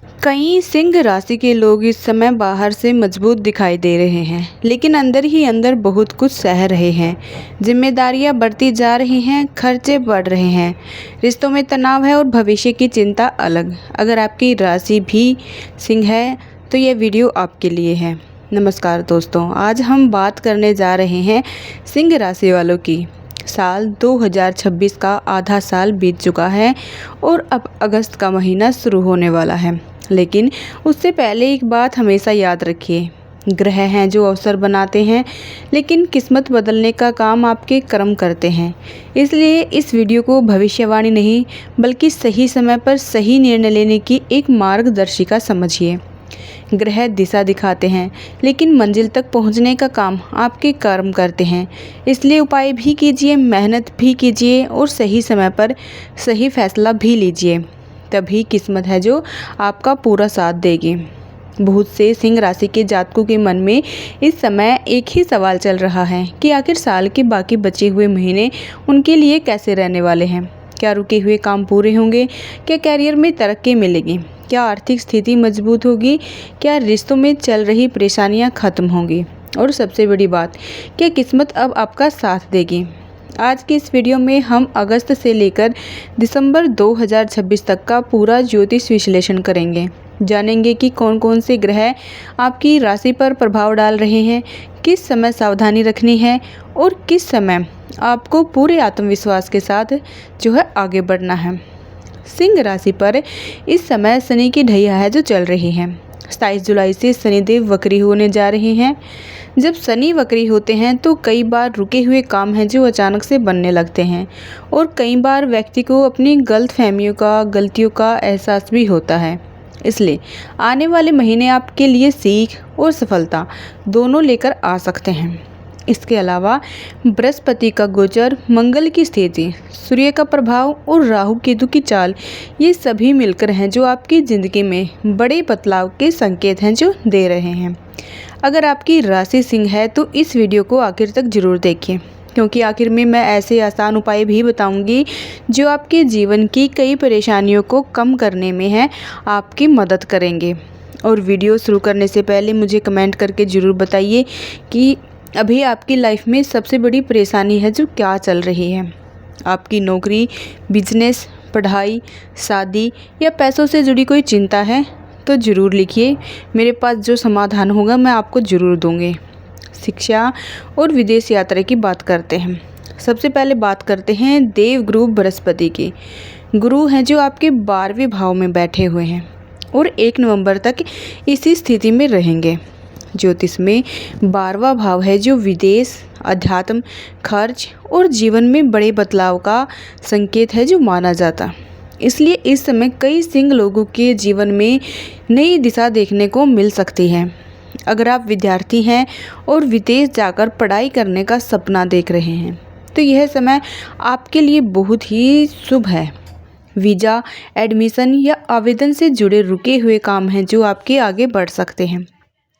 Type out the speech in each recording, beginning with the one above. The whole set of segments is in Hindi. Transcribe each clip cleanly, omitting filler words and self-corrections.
कई सिंह राशि के लोग इस समय बाहर से मजबूत दिखाई दे रहे हैं, लेकिन अंदर ही अंदर बहुत कुछ सह रहे हैं। जिम्मेदारियां बढ़ती जा रही हैं, खर्चे बढ़ रहे हैं, रिश्तों में तनाव है और भविष्य की चिंता अलग। अगर आपकी राशि भी सिंह है तो ये वीडियो आपके लिए है। नमस्कार दोस्तों, आज हम बात करने जा रहे हैं सिंह राशि वालों की। साल 2026 का आधा साल बीत चुका है और अब अगस्त का महीना शुरू होने वाला है। लेकिन उससे पहले एक बात हमेशा याद रखिए, ग्रह हैं जो अवसर बनाते हैं, लेकिन किस्मत बदलने का काम आपके कर्म करते हैं। इसलिए इस वीडियो को भविष्यवाणी नहीं बल्कि सही समय पर सही निर्णय लेने की एक मार्गदर्शिका समझिए। ग्रह दिशा दिखाते हैं, लेकिन मंजिल तक पहुंचने का काम आपके कर्म करते हैं। इसलिए उपाय भी कीजिए, मेहनत भी कीजिए और सही समय पर सही फैसला भी लीजिए। तभी किस्मत है जो आपका पूरा साथ देगी। बहुत से सिंह राशि के जातकों के मन में इस समय एक ही सवाल चल रहा है कि आखिर साल के बाकी बचे हुए महीने उनके लिए कैसे रहने वाले हैं। क्या रुके हुए काम पूरे होंगे? क्या करियर में तरक्की मिलेगी? क्या आर्थिक स्थिति मजबूत होगी? क्या रिश्तों में चल रही परेशानियां खत्म होंगी? और सबसे बड़ी बात, क्या किस्मत अब आपका साथ देगी? आज की इस वीडियो में हम अगस्त से लेकर दिसंबर 2026 तक का पूरा ज्योतिष विश्लेषण करेंगे। जानेंगे कि कौन कौन से ग्रह आपकी राशि पर प्रभाव डाल रहे हैं, किस समय सावधानी रखनी है और किस समय आपको पूरे आत्मविश्वास के साथ आगे बढ़ना है। सिंह राशि पर इस समय शनि की ढैया है जो चल रही है। 27 जुलाई से शनिदेव वक्री होने जा रहे हैं। जब शनि वक्री होते हैं तो कई बार रुके हुए काम हैं जो अचानक से बनने लगते हैं और कई बार व्यक्ति को अपनी गलतियों का एहसास भी होता है। इसलिए आने वाले महीने आपके लिए सीख और सफलता दोनों लेकर आ सकते हैं। इसके अलावा बृहस्पति का गोचर, मंगल की स्थिति, सूर्य का प्रभाव और राहु केतु की चाल, ये सभी मिलकर हैं जो आपकी ज़िंदगी में बड़े बदलाव के संकेत हैं जो दे रहे हैं। अगर आपकी राशि सिंह है तो इस वीडियो को आखिर तक ज़रूर देखिए, क्योंकि आखिर में मैं ऐसे आसान उपाय भी बताऊंगी जो आपके जीवन की कई परेशानियों को कम करने में आपकी मदद करेंगे। और वीडियो शुरू करने से पहले मुझे कमेंट करके ज़रूर बताइए कि अभी आपकी लाइफ में सबसे बड़ी परेशानी है जो क्या चल रही है। आपकी नौकरी, बिजनेस, पढ़ाई, शादी या पैसों से जुड़ी कोई चिंता है तो ज़रूर लिखिए। मेरे पास जो समाधान होगा मैं आपको ज़रूर दूंगी। शिक्षा और विदेश यात्रा की बात करते हैं। सबसे पहले बात करते हैं देवगुरु बृहस्पति की। गुरु हैं जो आपके 12वें भाव में बैठे हुए हैं और 1 नवंबर तक इसी स्थिति में रहेंगे। ज्योतिष में 12वां भाव है जो विदेश, अध्यात्म, खर्च और जीवन में बड़े बदलाव का संकेत है जो माना जाता। इसलिए इस समय कई सिंह लोगों के जीवन में नई दिशा देखने को मिल सकती है। अगर आप विद्यार्थी हैं और विदेश जाकर पढ़ाई करने का सपना देख रहे हैं तो यह समय आपके लिए बहुत ही शुभ है। वीज़ा, एडमिशन या आवेदन से जुड़े रुके हुए काम हैं जो आपके आगे बढ़ सकते हैं।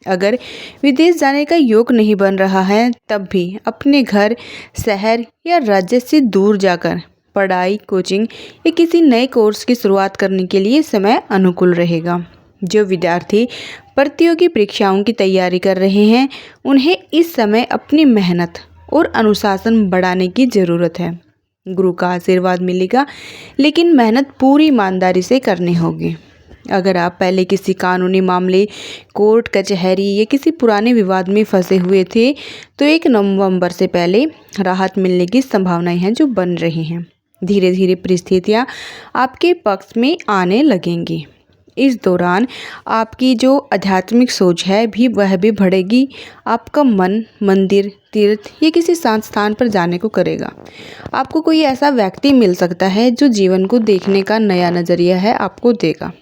अगर विदेश जाने का योग नहीं बन रहा है तब भी अपने घर, शहर या राज्य से दूर जाकर पढ़ाई, कोचिंग या किसी नए कोर्स की शुरुआत करने के लिए समय अनुकूल रहेगा। जो विद्यार्थी प्रतियोगी परीक्षाओं की तैयारी कर रहे हैं उन्हें इस समय अपनी मेहनत और अनुशासन बढ़ाने की ज़रूरत है। गुरु का आशीर्वाद मिलेगा, लेकिन मेहनत पूरी ईमानदारी से करनी होगी। अगर आप पहले किसी कानूनी मामले, कोर्ट कचहरी या किसी पुराने विवाद में फंसे हुए थे तो 1 नवंबर से पहले राहत मिलने की संभावनाएं हैं जो बन रही हैं। धीरे धीरे परिस्थितियां आपके पक्ष में आने लगेंगी। इस दौरान आपकी जो आध्यात्मिक सोच है वह भी बढ़ेगी। आपका मन मंदिर, तीर्थ या किसी शांत स्थान पर जाने को करेगा। आपको कोई ऐसा व्यक्ति मिल सकता है जो जीवन को देखने का नया नज़रिया आपको देगा।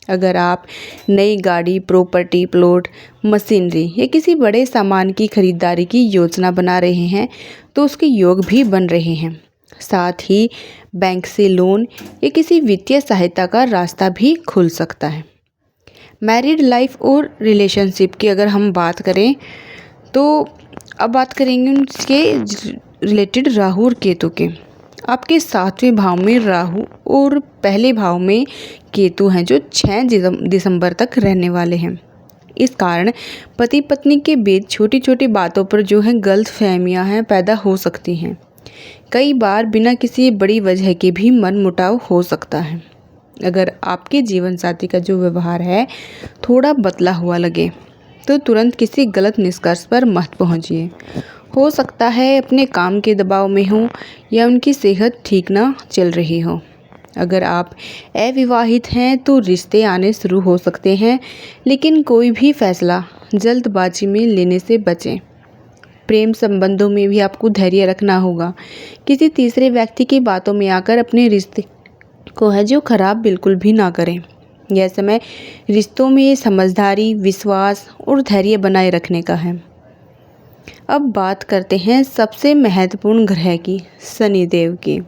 अगर आप नई गाड़ी, प्रॉपर्टी, प्लॉट, मशीनरी या किसी बड़े सामान की खरीदारी की योजना बना रहे हैं तो उसके योग भी बन रहे हैं। साथ ही बैंक से लोन या किसी वित्तीय सहायता का रास्ता भी खुल सकता है। मैरिड लाइफ और रिलेशनशिप की अगर हम बात करें तो अब बात करेंगे उसके रिलेटेड राहु और केतु के। आपके 7वें भाव में राहु और पहले भाव में केतु हैं जो 6 दिसंबर तक रहने वाले हैं। इस कारण पति पत्नी के बीच छोटी छोटी बातों पर जो है गलतफहमियां हैं पैदा हो सकती हैं। कई बार बिना किसी बड़ी वजह के भी मनमुटाव हो सकता है। अगर आपके जीवन साथी का जो व्यवहार है थोड़ा बदला हुआ लगे तो तुरंत किसी गलत निष्कर्ष पर मत पहुंचिए। हो सकता है अपने काम के दबाव में हो या उनकी सेहत ठीक ना चल रही हो। अगर आप अविवाहित हैं तो रिश्ते आने शुरू हो सकते हैं, लेकिन कोई भी फैसला जल्दबाजी में लेने से बचें। प्रेम संबंधों में भी आपको धैर्य रखना होगा। किसी तीसरे व्यक्ति की बातों में आकर अपने रिश्ते को है जो खराब बिल्कुल भी ना करें। यह समय रिश्तों में समझदारी, विश्वास और धैर्य बनाए रखने का है। अब बात करते हैं सबसे महत्वपूर्ण ग्रह की, शनिदेव की।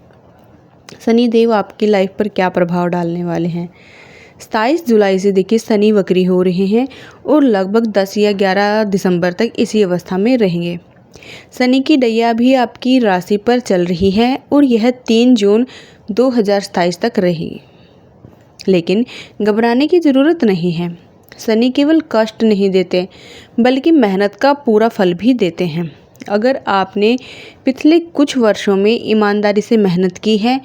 शनिदेव आपकी लाइफ पर क्या प्रभाव डालने वाले हैं। 27 जुलाई से देखिए शनि वक्री हो रहे हैं और लगभग 10 या 11 दिसंबर तक इसी अवस्था में रहेंगे। शनि की ढैया भी आपकी राशि पर चल रही है और यह 3 जून 2027 तक रहेगी। लेकिन घबराने की ज़रूरत नहीं है। शनि केवल कष्ट नहीं देते बल्कि मेहनत का पूरा फल भी देते हैं। अगर आपने पिछले कुछ वर्षों में ईमानदारी से मेहनत की है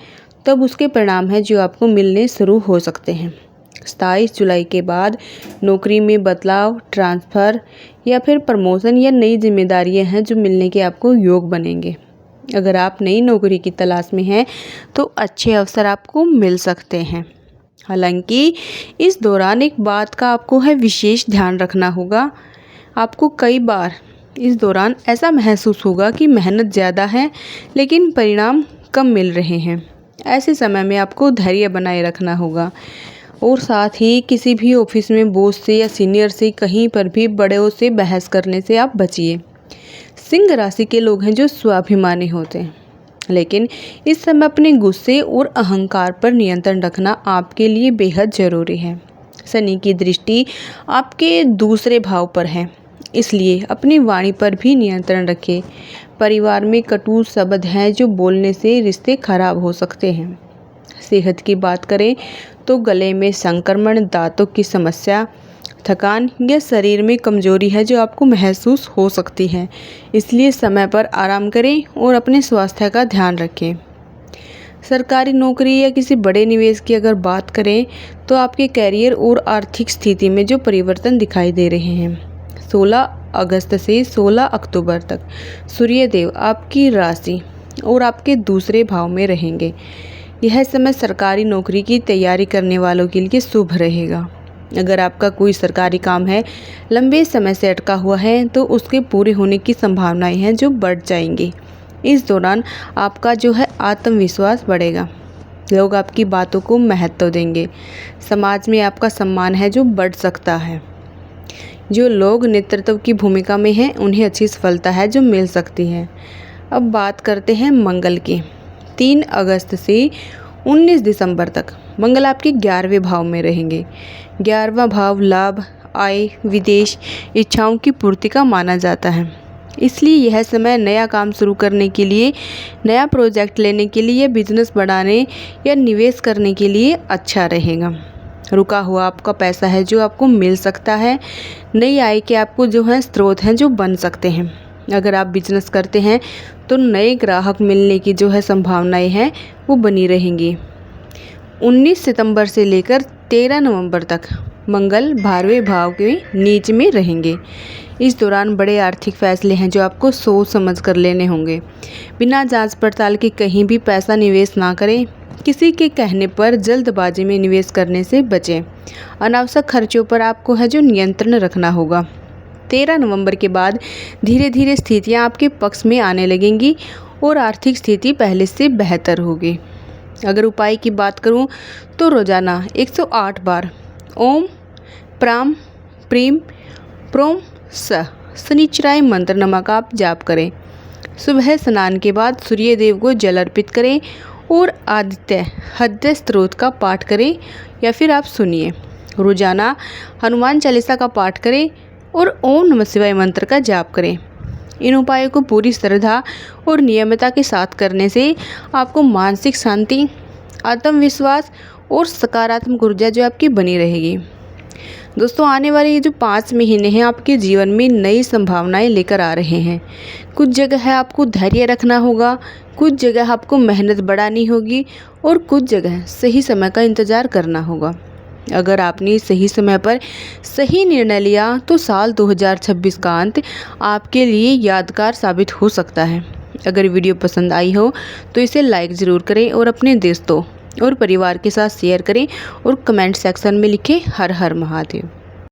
तब उसके परिणाम हैं जो आपको मिलने शुरू हो सकते हैं। 27 जुलाई के बाद नौकरी में बदलाव, ट्रांसफ़र या फिर प्रमोशन या नई जिम्मेदारियां हैं जो मिलने के आपको योग बनेंगे। अगर आप नई नौकरी की तलाश में हैं तो अच्छे अवसर आपको मिल सकते हैं। हालांकि इस दौरान एक बात का आपको है विशेष ध्यान रखना होगा। आपको कई बार इस दौरान ऐसा महसूस होगा कि मेहनत ज़्यादा है लेकिन परिणाम कम मिल रहे हैं। ऐसे समय में आपको धैर्य बनाए रखना होगा और साथ ही किसी भी ऑफिस में बॉस से या सीनियर से कहीं पर भी बड़ों से बहस करने से आप बचिए। सिंह राशि के लोग हैं जो स्वाभिमानी होते हैं, लेकिन इस समय अपने गुस्से और अहंकार पर नियंत्रण रखना आपके लिए बेहद ज़रूरी है। शनि की दृष्टि आपके दूसरे भाव पर है, इसलिए अपनी वाणी पर भी नियंत्रण रखें। परिवार में कटु शब्द हैं जो बोलने से रिश्ते खराब हो सकते हैं। सेहत की बात करें तो गले में संक्रमण, दांतों की समस्या, थकान या शरीर में कमजोरी है जो आपको महसूस हो सकती है। इसलिए समय पर आराम करें और अपने स्वास्थ्य का ध्यान रखें। सरकारी नौकरी या किसी बड़े निवेश की अगर बात करें तो आपके कैरियर और आर्थिक स्थिति में जो परिवर्तन दिखाई दे रहे हैं। 16 अगस्त से 16 अक्टूबर तक सूर्यदेव आपकी राशि और आपके दूसरे भाव में रहेंगे। यह समय सरकारी नौकरी की तैयारी करने वालों के लिए शुभ रहेगा। अगर आपका कोई सरकारी काम है लंबे समय से अटका हुआ है तो उसके पूरे होने की संभावनाएं हैं जो बढ़ जाएंगी। इस दौरान आपका जो है आत्मविश्वास बढ़ेगा। लोग आपकी बातों को महत्व देंगे। समाज में आपका सम्मान है जो बढ़ सकता है। जो लोग नेतृत्व की भूमिका में हैं उन्हें अच्छी सफलता है जो मिल सकती है। अब बात करते हैं मंगल की। 3 अगस्त से 19 दिसंबर तक मंगल आपके 11वें भाव में रहेंगे। 11वां भाव लाभ, आय, विदेश, इच्छाओं की पूर्ति का माना जाता है। इसलिए यह समय नया काम शुरू करने के लिए, नया प्रोजेक्ट लेने के लिए, बिजनेस बढ़ाने या निवेश करने के लिए अच्छा रहेगा। रुका हुआ आपका पैसा है जो आपको मिल सकता है। नई आय के आपको जो है स्रोत हैं जो बन सकते हैं। अगर आप बिजनेस करते हैं तो नए ग्राहक मिलने की जो है संभावनाएं हैं वो बनी रहेंगी। 19 सितंबर से लेकर 13 नवंबर तक मंगल 12वें भाव के नीच में रहेंगे। इस दौरान बड़े आर्थिक फैसले हैं जो आपको सोच समझ कर लेने होंगे। बिना जांच पड़ताल के कहीं भी पैसा निवेश ना करें। किसी के कहने पर जल्दबाजी में निवेश करने से बचें। अनावश्यक खर्चों पर आपको है जो नियंत्रण रखना होगा। 13 नवंबर के बाद धीरे धीरे स्थितियां आपके पक्ष में आने लगेंगी और आर्थिक स्थिति पहले से बेहतर होगी। अगर उपाय की बात करूं तो रोजाना 108 बार ओम प्राम प्रीम प्रोम स शनिचराय मंत्र नमक आप जाप करें। सुबह स्नान के बाद सूर्य देव को जल अर्पित करें और आदित्य हृदय स्तोत्र का पाठ करें या फिर आप सुनिए। रोजाना हनुमान चालीसा का पाठ करें और ओम नमः शिवाय मंत्र का जाप करें। इन उपायों को पूरी श्रद्धा और नियमितता के साथ करने से आपको मानसिक शांति, आत्मविश्वास और सकारात्मक ऊर्जा जो आपकी बनी रहेगी। दोस्तों, आने वाले ये जो 5 महीने हैं आपके जीवन में नई संभावनाएं लेकर आ रहे हैं। कुछ जगह है आपको धैर्य रखना होगा, कुछ जगह आपको मेहनत बढ़ानी होगी और कुछ जगह सही समय का इंतज़ार करना होगा। अगर आपने सही समय पर सही निर्णय लिया तो साल 2026 का अंत आपके लिए यादगार साबित हो सकता है। अगर वीडियो पसंद आई हो तो इसे लाइक ज़रूर करें और अपने दोस्तों और परिवार के साथ शेयर करें और कमेंट सेक्शन में लिखें हर हर महादेव।